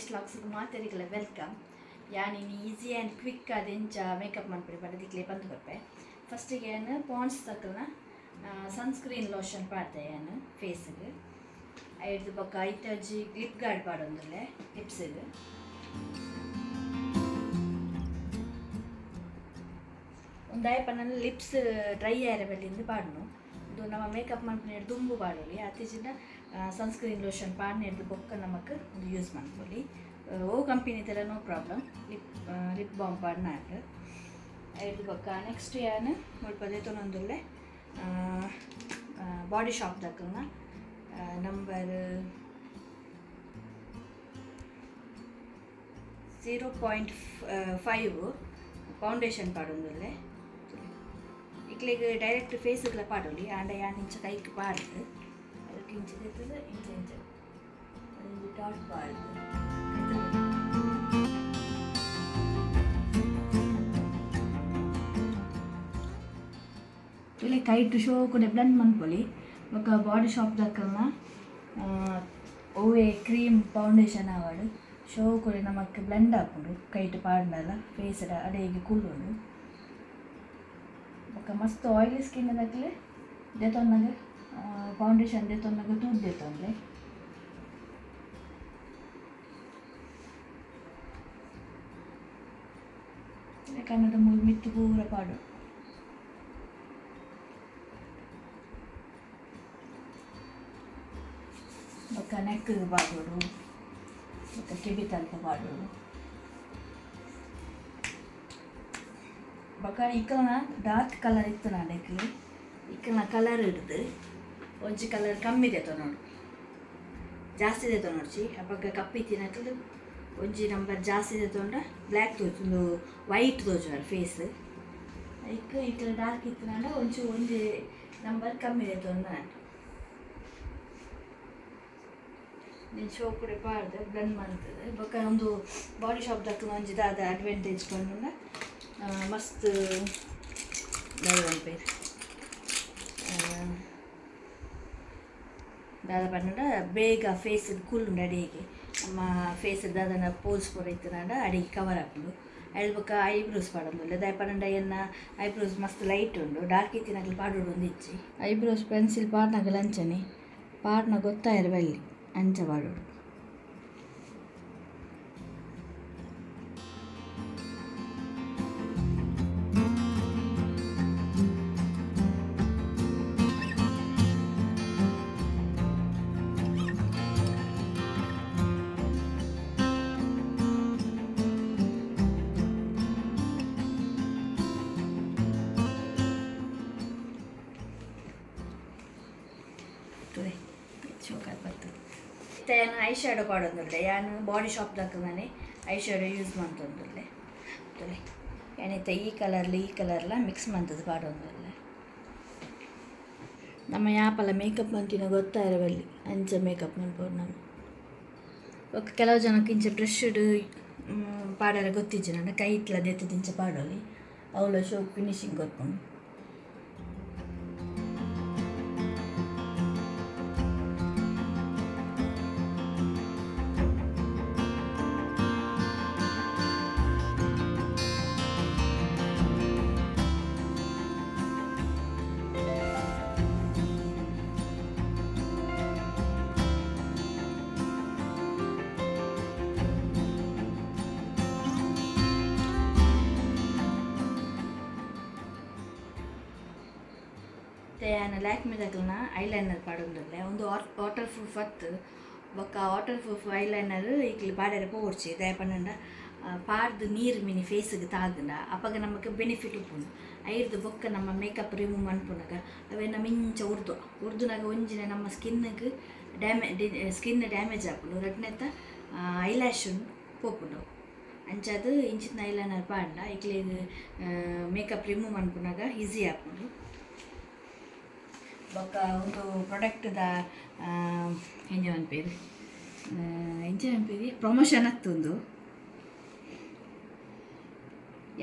Dinesh vlogs ಮಾತರಿಗೆಲ್ಲ welcome. ಯಾನ್ ಇನ್ನು easy and quick ಅದೆಂಚ makeup ಮಾಡ್ಬಿಡಿ ಬರೋದಿಕ್ಲೆ ಬಂದು ಬರ್ಪೆ. ಫಸ್ಟಿಗೆ ಏನು ಪಾಂಡ್ಸ್ ತಕ್ಕನ ಸನ್ಸ್ಕ್ರೀನ್ ಲೋಷನ್ ಪಾಡ್ದೆ ಏನು ಫೇಸಿಗೆ ಐದು ಬೊಕ್ಕ ಐತಜ್ಜಿ ಲಿಪ್ ಗಾರ್ಡ್ ಪಾಡೊಂದುಲ್ಲೆ ಲಿಪ್ಸಿಗೆ ಒಂದಾಯ ಪನ್ನ ಲಿಪ್ಸ್ ಡ್ರೈ ಆಯ್ರೆ ಬೆಲ್ಲಿಂದ ಪಾಡ್ನು ಇದು ನಮ್ಮ ಮೇಕಪ್ ಮಾಡ್ಕೊಂಡು ದುಂಬು ಪಾಡೋಲಿ ಅತ್ತೀಚಿನ ಸನ್ಸ್ಕ್ರೀನ್ ಲೋಷನ್ ಪಾಡ್ನೆಡ್ದು ಬೊಕ್ಕ ನಮಕ್ ಒಂದು ಯೂಸ್ ಮಾಡ್ಕೊಳ್ಳಿ ಓ ಕಂಪನಿ ಥರ ನೋ ಪ್ರಾಬ್ಲಮ್ ಲಿಪ್ ಬಾಮ್ ಪಾಡ್ನಾಕ ಐದು ಬೊಕ್ಕ ನೆಕ್ಸ್ಟ್ ಏನು ಮುಳ್ಪದೆ ತೊನೊಂದುಲ್ಲೆ ಬಾಡಿ ಶಾಪ್ ದಕ್ಕನ ನಂಬರ್ 0.5 ಫೌಂಡೇಶನ್ ಪಾಡೊಂದುಲ್ಲೆ ಇಕ್ಲೆಗ್ ಡೈರೆಕ್ಟ್ ಫೇಸ್ಗೆಲ್ಲ ಪಾಡೋಲಿ ಆಂಡ ಯಾನ್ ಇಂಚ ಕೈಗೆ ಪಾಡ್ದು ಅದಕ್ಕೆ ಇಂಚ ತೆತ್ತದ ಇಂಚ ಇಂಚ ಅದೊಂದು ಡಾಟ್ ಪಾಡ್ದು ಇಲ್ಲಿ ಕೈಟ್ ಶೋ ಕೂಡ ಬ್ಲೆಂಡ್ ಮಾಡ್ಕೊಳ್ಳಿ ఒక ಬಾಡಿ ಶಾಪ್ ದಕ್ಕನ ಓವೆ ಕ್ರೀಮ್ ಫೌಂಡೇಶನ್ ಆವಾಡು ಶೋ ಕೂಡ ನಮಕ್ ಬ್ಲೆಂಡ್ ಹಾಕೊಂಡು ಕೈಟ್ ಪಾಡ್ನಲ್ಲ ಫೇಸ್ ಅಡೆಗೆ ಕುಳ್ಳೋಡು ఒక ಮಸ್ತ್ ಆಯಿಲಿ ಸ್ಕಿನ್ ಅದಕ್ಕೆ ದೇತೊನ್ನಾಗ ಫೌಂಡೇಶನ್ ದೇತೊನ್ನಾಗ ತೂದ್ ದೇತೊಂದ್ರೆ ಕನ್ನಡ ಮೂರು ಮಿತ್ತು ಪೂರ ಪಾಡು ఒక నెక్కి పాడోడు ఒక కివి తలపు పాడోడు ఒక ఇక్కడ ಡಾರ್ಕ್ ಕಲರ್ ಇತ್ತು ನಾಡಕ್ಕೆ ఇక్కడ ಕಲರ್ ಹಿಡ್ದು ಒಂಚು ಕಲರ್ ಕಮ್ಮಿ ದೇತೋ ನೋಡು ಜಾಸ್ತಿ ದೇತೋ ನೋಡ್ಚಿ ಅವಾಗ ಕಪ್ಪಿ ತಿನ್ನಕ್ಕೆ ಒಂಜಿ ನಂಬರ್ ಜಾಸ್ತಿ ದೇತೊಂಡ ಬ್ಲ್ಯಾಕ್ ತೋಚು ವೈಟ್ ತೋಚು ಫೇಸ್ ఇక్కడ ಡಾರ್ಕ್ ಇತ್ತು ನಾಡ ಒಂಚು ಒಂಜಿ ನಂಬರ್ ಕಮ್ಮಿ ದೇತೊಂಡ ನೀನು ಶೋ ಕೂಡ ಪಾಡ್ದೆ ಬ್ಲೆಂಡ್ ಮಾಡ್ತದೆ ಬೊಕ್ಕ ಒಂದು ಬಾಡಿ ಶಾಪ್ ದಕ್ಕ ಒಂಜಿ ದಾದ ಅಡ್ವಾಂಟೇಜ್ ಪಂಡ ಮಸ್ತ್ ಪೇರು ದಾದ ಪಂಡ ಬೇಗ ಫೇಸ್ ಕುಲ್ಲುಂಡು ಅಡಿಗೆ ನಮ್ಮ ಫೇಸ್ ದಾದನ ಪೋಸ್ ಪೂರ ಇತ್ತನಾಡ ಅಡಿಗೆ ಕವರ್ ಹಾಕೊಂಡು ಅದ್ರ ಬೊಕ್ಕ ಐಬ್ರೋಸ್ ಪಾಡೊಂದುಲ್ಲೆ ದಾಯ ಪಂಡ ಎನ್ನ ಐಬ್ರೋಸ್ ಮಸ್ತ್ ಲೈಟ್ ಉಂಡು ಡಾರ್ಕ್ ಇತ್ತಿನಾಗಲಿ ಪಾಡೋಡು ಒಂದು ಇಚ್ಚಿ ಐಬ್ರೋಸ್ ಪೆನ್ಸಿಲ್ ಪಾಡ್ನಾಗ ಲಂಚನೆ ಪಾಡ್ನ ಗೊತ್ತಾಯಿರ ಬಲ್ಲಿ ಅಂಚ ಪಾಡೋಡು ಏನು ಐ ಶ್ಯಾಡೋ ಪಾಡೊಂದುಲ್ಲೆ ಯಾನು ಬಾಡಿ ಶಾಪ್ ದಕ್ಕನೇ ಐ ಶ್ಯಾಡೋ ಯೂಸ್ ಮಾಡ್ತೊಂದುಲ್ಲೆ ತುಲೆ ಏನಿತ್ತ ಈ ಕಲರ್ಲ ಮಿಕ್ಸ್ ಮಾಡ್ತದೆ ಪಾಡೊಂದುಲ್ಲೆ ನಮ್ಮ ಯಾಪಲ್ಲ ಮೇಕಪ್ ಮಂತಿನ ಗೊತ್ತಾಯಿರವಲ್ಲಿ ಅಂಚೆ ಮೇಕಪ್ ಮಾಡ್ಬೋದು ನಾನು ಕೆಲವು ಜನಕ್ಕೆ ಇಂಚೆ ಬ್ರಷ್ಡ್ ಪಾಡರ ಗೊತ್ತಿಜ್ಜೆ ನನ್ನ ಕೈ ಇಟ್ಲ ದೆತ್ತದ ಇಂಚೆ ಪಾಡೋಲಿ ಅವಳ ಶೋ ಫಿನಿಶಿಂಗ್ ಗೊತ್ಕೊಂಡು ನಾನು ಲ್ಯಾಕ್ಮಿ ತಗಲ್ನ ಐಲೈನರ್ ಪಾಡೊಂದುಲ್ಲೆ ಒಂದು ವಾಟರ್ ಪ್ರೂಫ್ ಹತ್ತು ಬೊಕ್ಕ ವಾಟರ್ ಪ್ರೂಫ್ ಐಲೈನರ್ ಈಗಲಿ ಪಾಡ್ಯಾರ ಪೋಡ್ಚಿ ದಯ ಪಂಡ ಪಾಡ್ದು ನೀರು ಮಿನಿ ಫೇಸ್ಗೆ ತಾಗಂಡ ಅಪ್ಪಾಗ ನಮಗೆ ಬೆನಿಫಿಟ್ ಉಪ್ಪುಂಡು ಐರ್ದು ಬೊಕ್ಕ ನಮ್ಮ ಮೇಕಪ್ ರಿಮೂವ್ ಮನ್ಪುನಾಗ ಅವೆಲ್ಲ ಮಿಂಚ ಉರ್ದುನಾಗ ಒಂಜಿನ ನಮ್ಮ ಸ್ಕಿನ್ನಿಗೆ ಸ್ಕಿನ್ ಡ್ಯಾಮೇಜ್ ಆಪುಂಡು ರಟ್ನೆತ್ತ ಐಲ್ಯಾಶ್ ಪೋಪುಂಡು ಅಂಚದು ಇಂಚಿನ ಐಲೈನರ್ ಪಾಂಡ ಈಗಲಿ ಮೇಕಪ್ ರಿಮೂವ್ ಮನ್ಪುನಾಗ ಈಸಿ ಆಪುಂಡು ಬೊಕ್ಕ ಒಂದು ಪ್ರಾಡಕ್ಟ್ದ ಎಂಜ ಅನ್ಪೇರಿ ಪ್ರಮೋಷನ್ ಹತ್ತೊಂದು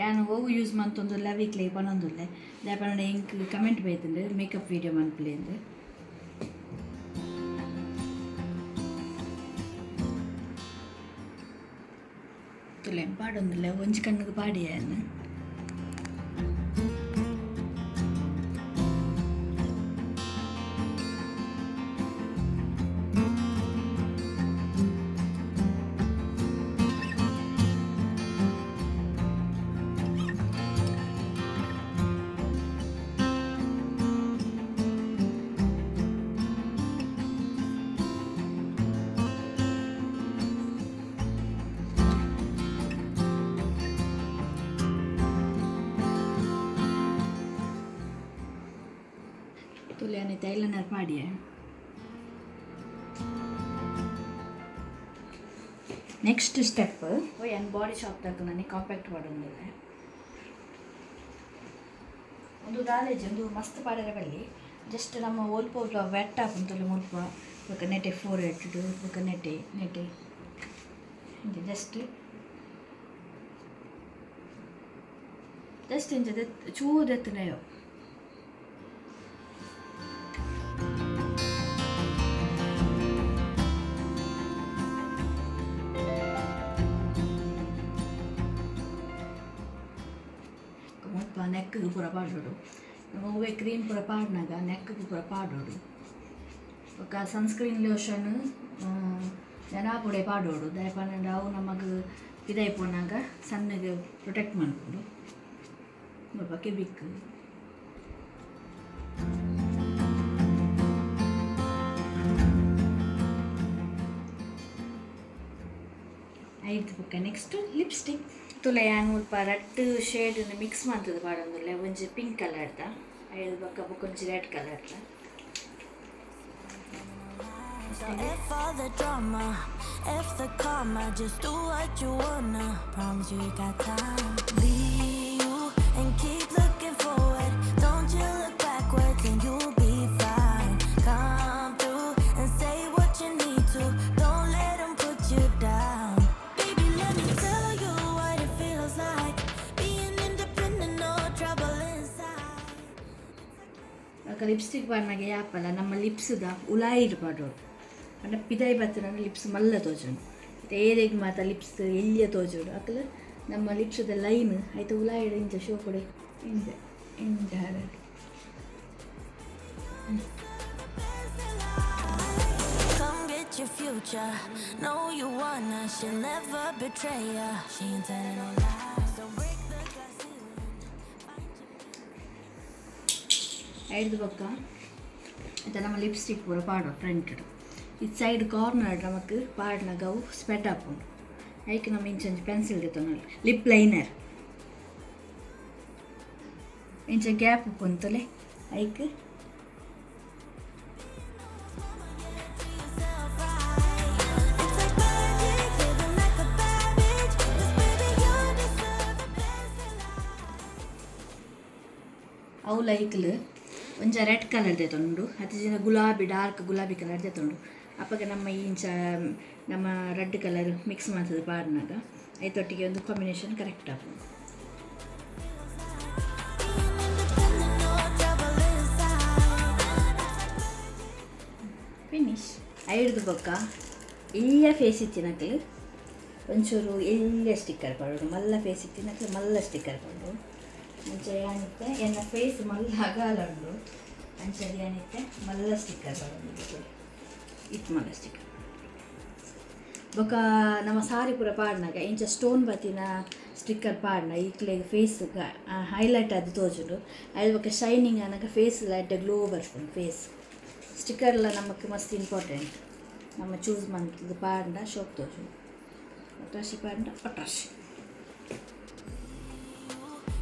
ಯಾನು ಹೋಗು ಯೂಸ್ ಮಂತೊಂದುಲ್ಲ ವೀಕ್ಲಿ ಪನೊಂದುಲ್ಲೆ ದಾಪನ ಎಂಕ್ ಕಮೆಂಟ್ ಬೈತಂಡು ಮೇಕಪ್ ವೀಡಿಯೋ ಮನ್ಪುಲೆಂದು ತುಲೇನು ಪಾಡೊಂದಿಲ್ಲ ಒಂಜಿ ಕಣ್ಣಿಗೆ ಪಾಡಿಯಾನು ತುಲೇನು ಐಲೈನರ್ ಪಾಡಿಯ ನೆಕ್ಸ್ಟ್ ಸ್ಟೆಪ್ ಏನು ಬಾಡಿ ಶಾಪ್ ತಕ್ಕ ನನಗೆ ಕಾಂಪ್ಯಾಕ್ಟ್ ಮಾಡೋದಿಲ್ಲ ಒಂದು ದಾಲೇಜ್ ಒಂದು ಮಸ್ತ್ ಪಾಡರೆ ಬಲ್ಲಿ ಜಸ್ಟ್ ನಮ್ಮ ಒಲ್ಪ ಒಲ್ಪ ವೆಟ್ ಆಪುಂತುಲು ಮುಲ್ಪ ಬೊಕ ನೆಟೆ ಫೋರ್ ಹೆಡ್ ಬೊಕ ನೆಟೆ ಜಸ್ಟ್ ಇಂಚ ಚೂರು ಎತ್ತನೆಯೋ ನೆಕ್ಕಿಗೆ ಪೂರ ಪಾಡೋಡು ಹೂವೆ ಕ್ರೀಮ್ ಪೂರ ಪಾಡಿನಾಗ ನೆಕ್ಕಿಗೆ ಪೂರ ಪಾಡೋಡು ఒక సన్స్క్రీన్ లోషన్ ನೆನಾಪುಡೆ ಪಾಡೋಡು ದಯಪಂಡ ಅವು ನಮಗೆ ಇದೈಪೋನಾಗ ಸಣ್ಣಗೆ ಪ್ರೊಟೆಕ್ಟ್ ಮಾಡ್ಕೊಡು ಸ್ವಲ್ಪ ಕೆಬಿಕ್ ಐದು ಬುಕ್ಕ ನೆಕ್ಸ್ಟ್ ಲಿಪ್ಸ್ಟಿಕ್ ತುಲೆ ಏನು ಸ್ವಲ್ಪ ರೆಡ್ ಶೇಡನ್ನು ಮಿಕ್ಸ್ ಮಾಡ್ತದೆ ಪಾಡೊಂದಿಲ್ಲ ಒಂಜಿ ಪಿಂಕ್ ಕಲರ್ದ ಐದು ಬೊಕ್ಕ ಬೊಕೊಂಜಿ ರೆಡ್ ಕಲರ್ದ F all the drama, F the karma, just do what you wanna. Promise you got time. Be you and keep looking forward. Don't you look backwards and you'll be fine. Come through and say what you need to. Don't let them put you down. Baby, let me tell you what it feels like. Being independent, no trouble inside. Lipstick ಬಾರ್ನಾಗೆ ಯಾಪಲ್ಲ ನಮ್ಮ ಲಿಪ್ಸ್ದ ಉಲಾಯಿ ಇರ್ಬಾರ್ದು ಅಂದ್ರೆ ಪಿದಾಯಿ ಬರ್ತನ lips ಮಲ್ಲ ತೋಜುಂಡು ಏರಿಗೆ ಮಾತ ಲಿಪ್ಸ್ ಎಲ್ಲಿಯ ತೋಜುಂಡು ಅಕ್ಕಲು ನಮ್ಮ ಲಿಪ್ಸ್ದ ಲೈನ್ ಆಯ್ತು ಉಲಾಯಿಡ ಇಂಚ ಶೋ ಕೊಡೆ ಇಂಚ ಇಂಚ ಹಾಡಾಡಿ Come get your future. Know you wanna. She'll never betray ya. She ain't telling no lies. Don't break the glass ceiling. ಐದು ಪಕ್ಕ ಆಯ್ತಾ ನಮ್ಮ ಲಿಪ್ಸ್ಟಿಕ್ ಪೂರ ಪಾಡೋ ಫ್ರಂಟ್ ಇದು ಸೈಡ್ ಕಾರ್ನರ್ ನಮಕ್ ಪಾಡ್ನಾಗ ಅವು ಸ್ಪೆಟ್ ಹಾಕೊಂಡು ಐಕೆ ನಮ್ಮ ಇಂಚಂಚು ಪೆನ್ಸಿಲ್ ತೆತ್ತೊಂಡು ಲಿಪ್ ಲೈನರ್ ಇಂಚ ಗ್ಯಾಪ್ ಉಪ್ಪುಂತಲೆ ಐಕೆ ಅವು ಲೈಕ್ಲು ಒಂಚ ರೆಡ್ ಕಲರ್ ತೆತ್ತೊಂಡು ಹತ್ತು ಜನ ಗುಲಾಬಿ ಡಾರ್ಕ್ ಗುಲಾಬಿ ಕಲರ್ ತೆತ್ತೊಂಡು ಅಪ್ಪಗೆ ನಮ್ಮ ಇಂಚ ನಮ್ಮ ರೆಡ್ ಕಲರ್ ಮಿಕ್ಸ್ ಮಾಡ್ತದೆ ಪಾಡ್ನಾಗ ಐತೊಟ್ಟಿಗೆ ಒಂದು ಕಾಂಬಿನೇಷನ್ ಕರೆಕ್ಟ್ ಆಗ್ತದೆ ಫಿನಿಶ್ ಐದು ಬೊಕ್ಕ ಎಲ್ಲ ಫೇಸ್ ಇತ್ತಿನಕ್ಲು ಒಂಚೂರು ಎಲ್ಲ ಸ್ಟಿಕ್ಕರ್ ಪಡೋದು ಮಲ್ಲ ಫೇಸ್ ಇತ್ತಿನಕ್ಲು ಮಲ್ಲ ಸ್ಟಿಕ್ಕರ್ ಪಡೋದು ಮುಂಚೆ ಏನಿತ್ತೆ ಎನ್ನ ಫೇಸ್ ಮಲ್ಲ ಅಗಾಲಂಡು ಅಂಚಲ್ಲಿ ಏನಿತ್ತೆ ಮಲ್ಲ ಸ್ಟಿಕ್ಕರ್ ಪಡೋದು ಇತ್ತು ಮಲ್ಲ ಸ್ಟಿಕ್ಕರ್ ಬೊಕ ನಮ್ಮ ಸಾರಿ ಪೂರ ಪಾಡ್ನಾಗ ಇಂಚ ಸ್ಟೋನ್ ಬತ್ತಿನ ಸ್ಟಿಕ್ಕರ್ ಪಾಡ್ನ ಈಕ್ಲೆ ಫೇಸ್ ಹೈಲೈಟ್ ಅದು ತೋಜುಂಡು ಅದು ಬೊಕ ಶೈನಿಂಗ್ ಅನ್ನಕ ಫೇಸ್ ಲೈಟ್ ಗ್ಲೋ ಬರ್ಕೊಂಡು ಫೇಸ್ ಸ್ಟಿಕ್ಕರ್ಲ ನಮಗೆ ಮಸ್ತ್ ಇಂಪಾರ್ಟೆಂಟ್ ನಮ್ಮ ಚೂಸ್ ಮಾಡ್ತದೆ ಪಾಡ್ನ ಶೋಕ್ ತೋಜುಂಡು ಒಟ್ರಾಶಿ ಪಾಡ್ನ ಒಟ್ರಾಶಿ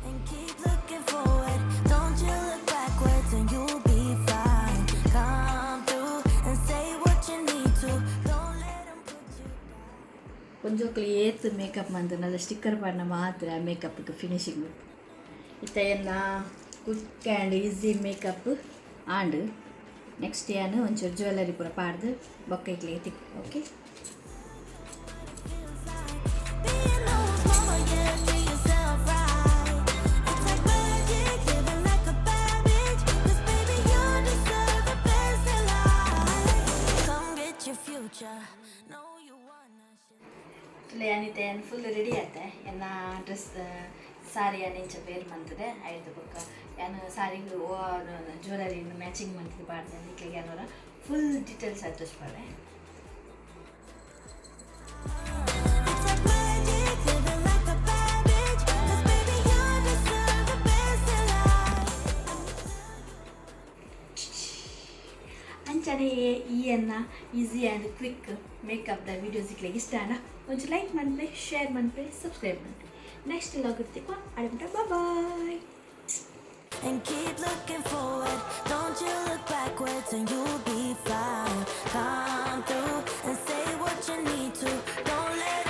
And keep looking forward. Don't you look backwards and you'll be fine. Come through and say what you need to. Don't let them put you down. ಕೊಂಚೋಕ್ಲಿ ಏತ್ makeup ಮಂತು ನಲ್ಲ ಸ್ಟಿಕ್ಕರ್ ಪಾಡ್ನ ಮಾತ್ರ ಮೇಕಪ್ಗೆ ಫಿನಿಶಿಂಗ್ ಇತ್ತ ಎಲ್ಲ quick and easy makeup and next ಏನು ಒಂಚೂರು ಜ್ಯುವೆಲ್ಲರಿ ಪೂರ ಪಾಡ್ದು ಬೊಕ್ಕೈಕ್ಲಿ ತಿಕ್ okay Being those mama, yeah, treat yourself right. It's like magic, living like a bad bitch. 'Cause baby, you deserve the best in life. Come get your future. Know you wanna. Actually ಅನಿತೆ full ready ಆಯ್ತೆ ಎನ್ನ dress ಸಾರಿ ಅನಿಂಚ ಬೇರೆ ಮಂತದೆ ಆಯ್ತು ಬೊಕ್ಕ ಏನು ಸಾರಿಗೆ jewellery matching ಮಂತಿಗೆ ಬಾಡ್ದೆ ನಿಕ್ಲಿಗೆ ಏನೋರ ಫುಲ್ ಡೀಟೇಲ್ಸ್ ಅಡ್ಜಸ್ಟ್ ಮಾಡ್ದೆ. It's like magic, living like a bad bitch. 'Cause baby, you deserve the best in life. ಅಂಚನೆ ಈ ಅನ್ನ ಈಸಿ ಆ್ಯಂಡ್ ಕ್ವಿಕ್ ಮೇಕಪ್ದ ವೀಡಿಯೋಸ್ ಇಕ್ಲಿಗೆ ಇಷ್ಟ ಅಣ್ಣ ಒಂಚೂರು ಲೈಕ್ ಮಾಡಿದ್ರೆ ಶೇರ್ ಮಾಡಿದ್ರೆ ಸಬ್ಸ್ಕ್ರೈಬ್ ಮಾಡಿರಿ. ನೆಕ್ಸ್ಟ್ ಹೋಗಿರ್ತೀವಿ ಅಡ್ಬಿಟ್ಟ ಬಾಯ್. And keep looking forward, don't you look backwards and you'll be fine. Come through and say what you need to, don't let